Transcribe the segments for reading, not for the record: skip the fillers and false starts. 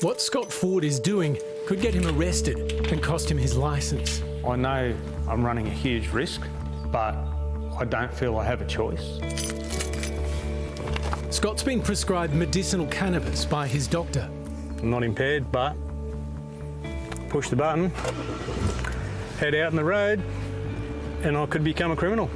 What Scott Ford is doing could get him arrested and cost him his licence. I know I'm running a huge risk, but I don't feel I have a choice. Scott's been prescribed medicinal cannabis by his doctor. I'm not impaired, but push the button, head out in the road, and I could become a criminal.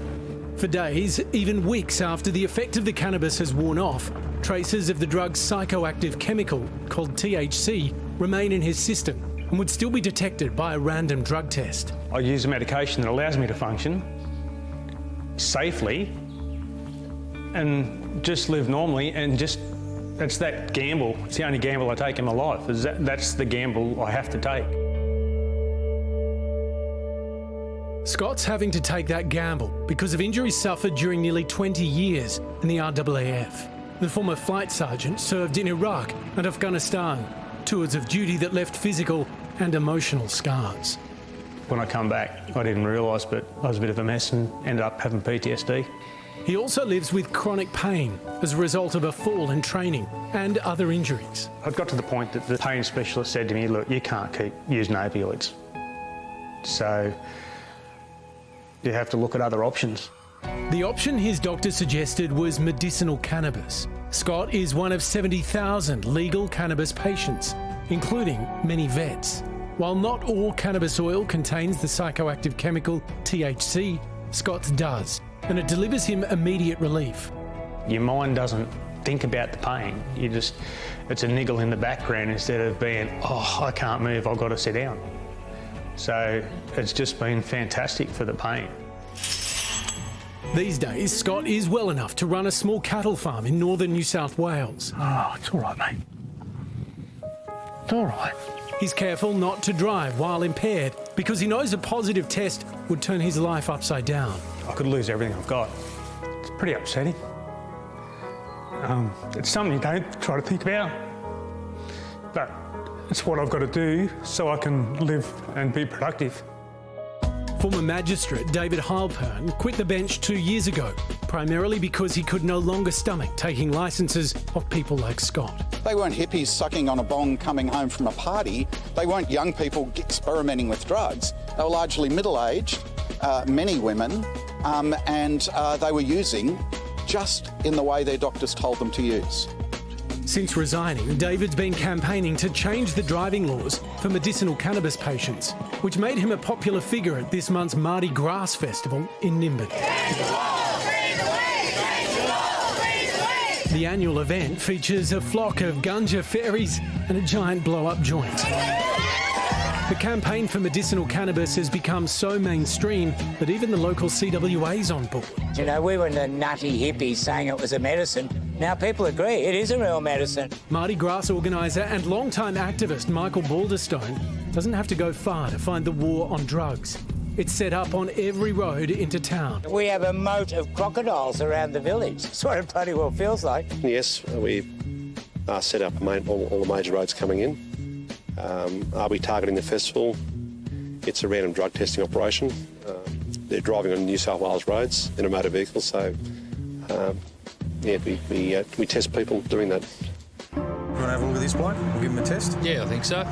For days, even weeks after the effect of the cannabis has worn off, traces of the drug's psychoactive chemical, called THC, remain in his system and would still be detected by a random drug test. I use a medication that allows me to function safely and just live normally, and that's that gamble. It's the only gamble I take in my life. That's the gamble I have to take. Scott's having to take that gamble because of injuries suffered during nearly 20 years in the RAAF. The former flight sergeant served in Iraq and Afghanistan, tours of duty that left physical and emotional scars. When I come back, I didn't realise, but I was a bit of a mess and ended up having PTSD. He also lives with chronic pain as a result of a fall in training and other injuries. I got to the point that the pain specialist said to me, look, you can't keep using opioids. So you have to look at other options. The option his doctor suggested was medicinal cannabis. Scott is one of 70,000 legal cannabis patients, including many vets. While not all cannabis oil contains the psychoactive chemical THC, Scott's does, and it delivers him immediate relief. Your mind doesn't think about the pain. It's a niggle in the background instead of being, oh, I can't move, I've got to sit down. So it's just been fantastic for the pain. These days, Scott is well enough to run a small cattle farm in northern New South Wales. Oh, it's all right, mate. It's all right. He's careful not to drive while impaired because he knows a positive test would turn his life upside down. I could lose everything I've got. It's pretty upsetting. It's something you don't try to think about, but it's what I've got to do so I can live and be productive. Former magistrate David Heilpern quit the bench 2 years ago, primarily because he could no longer stomach taking licences of people like Scott. They weren't hippies sucking on a bong coming home from a party. They weren't young people experimenting with drugs. They were largely middle-aged, many women, and they were using just in the way their doctors told them to use. Since resigning, David's been campaigning to change the driving laws for medicinal cannabis patients, which made him a popular figure at this month's Mardi Gras festival in Nimbin. The annual event features a flock of ganja fairies and a giant blow-up joint. The campaign for medicinal cannabis has become so mainstream that even the local CWA's on board. You know, we were the nutty hippies saying it was a medicine. Now people agree it is a real medicine. Mardi Gras organiser and longtime activist Michael Balderstone doesn't have to go far to find the war on drugs. It's set up on every road into town. We have a moat of crocodiles around the village. That's what it bloody well feels like. Yes, we set up all the major roads coming in. Are we targeting the festival? It's a random drug testing operation. They're driving on New South Wales roads in a motor vehicle, so yeah, we test people doing that. You want to have a look at this bloke? We'll give him a test? Yeah, I think so.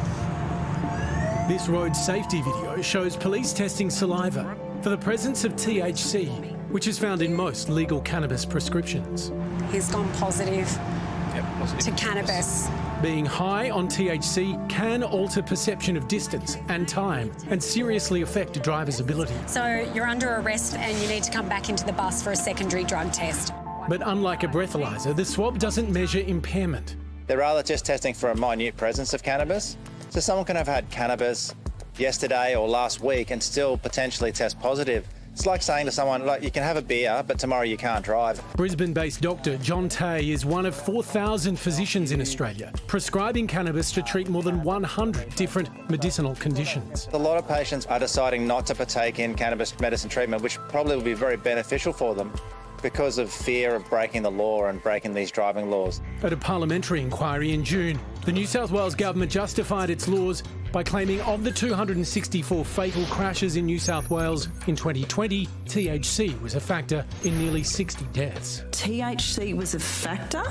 This road safety video shows police testing saliva for the presence of THC, which is found in most legal cannabis prescriptions. He's gone positive to cannabis. Being high on THC can alter perception of distance and time and seriously affect a driver's ability. So you're under arrest and you need to come back into the bus for a secondary drug test. But unlike a breathalyzer, the swab doesn't measure impairment. They're rather just testing for a minute presence of cannabis. So someone can have had cannabis yesterday or last week and still potentially test positive. It's like saying to someone, like, you can have a beer, but tomorrow you can't drive. Brisbane-based Dr. John Tay is one of 4,000 physicians in Australia prescribing cannabis to treat more than 100 different medicinal conditions. A lot of patients are deciding not to partake in cannabis medicine treatment, which probably will be very beneficial for them because of fear of breaking the law and breaking these driving laws. At a parliamentary inquiry in June, the New South Wales government justified its laws by claiming of the 264 fatal crashes in New South Wales in 2020, THC was a factor in nearly 60 deaths. THC was a factor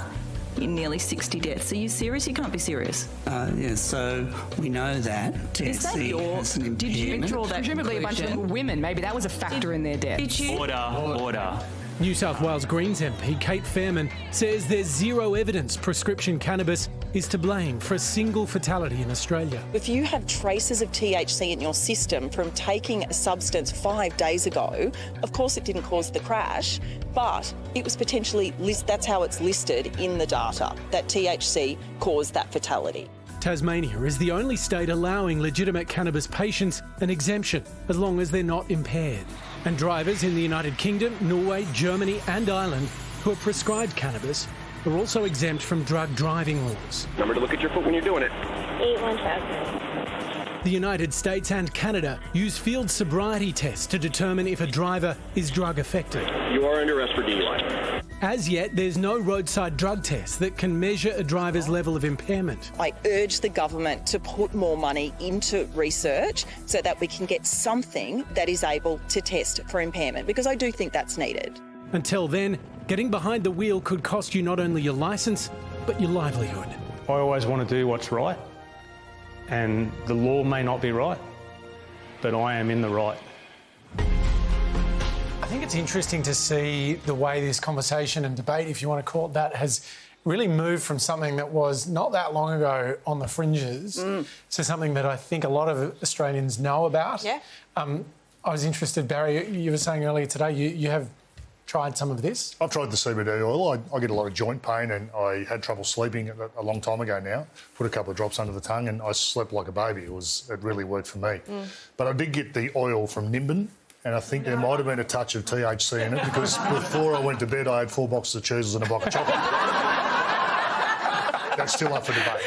in nearly 60 deaths. Are you serious? You can't be serious. Yeah, so we know that Is that your... Did you draw that Presumably a bunch of women, maybe that was a factor in their death. Did you... Order. New South Wales Greens MP Kate Fairman says there's zero evidence prescription cannabis is to blame for a single fatality in Australia. If you have traces of THC in your system from taking a substance 5 days ago, of course it didn't cause the crash, but it was potentially, that's how it's listed in the data, that THC caused that fatality. Tasmania is the only state allowing legitimate cannabis patients an exemption as long as they're not impaired. And drivers in the United Kingdom, Norway, Germany and Ireland who are prescribed cannabis are also exempt from drug driving laws. Remember to look at your foot when you're doing it. 8-1-7. The United States and Canada use field sobriety tests to determine if a driver is drug affected. You are under arrest for DUI. As yet, there's no roadside drug test that can measure a driver's level of impairment. I urge the government to put more money into research so that we can get something that is able to test for impairment, because I do think that's needed. Until then, getting behind the wheel could cost you not only your licence, but your livelihood. I always want to do what's right, and the law may not be right, but I am in the right. I think it's interesting to see the way this conversation and debate, if you want to call it that, has really moved from something that was not that long ago on the fringes to something that I think a lot of Australians know about. Yeah. I was interested, Barry, you were saying earlier today you have tried some of this? I've tried the CBD oil. I get a lot of joint pain and I had trouble sleeping a long time ago now. Put a couple of drops under the tongue and I slept like a baby. It really worked for me. But I did get the oil from Nimbin. And I think there might have been a touch of THC in it because before I went to bed, I had 4 boxes of cheeses and a block of chocolate. That's still up for debate.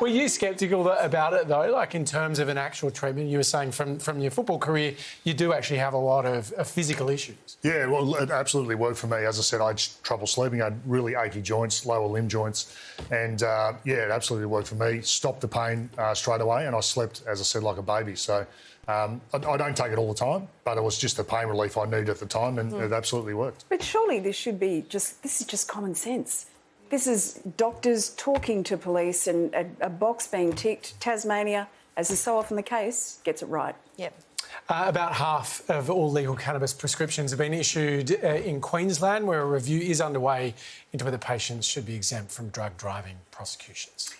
Were you sceptical about it, though, like in terms of an actual treatment? You were saying from your football career, you do actually have a lot of physical issues. Yeah, well, it absolutely worked for me. As I said, I had trouble sleeping. I had really achy joints, lower limb joints. And, yeah, it absolutely worked for me. Stopped the pain straight away and I slept, as I said, like a baby. So I don't take it all the time, but it was just the pain relief I needed at the time and it absolutely worked. But surely this is just common sense. This is doctors talking to police and a box being ticked. Tasmania, as is so often the case, gets it right. Yep. About half of all legal cannabis prescriptions have been issued in Queensland, where a review is underway into whether patients should be exempt from drug driving prosecutions.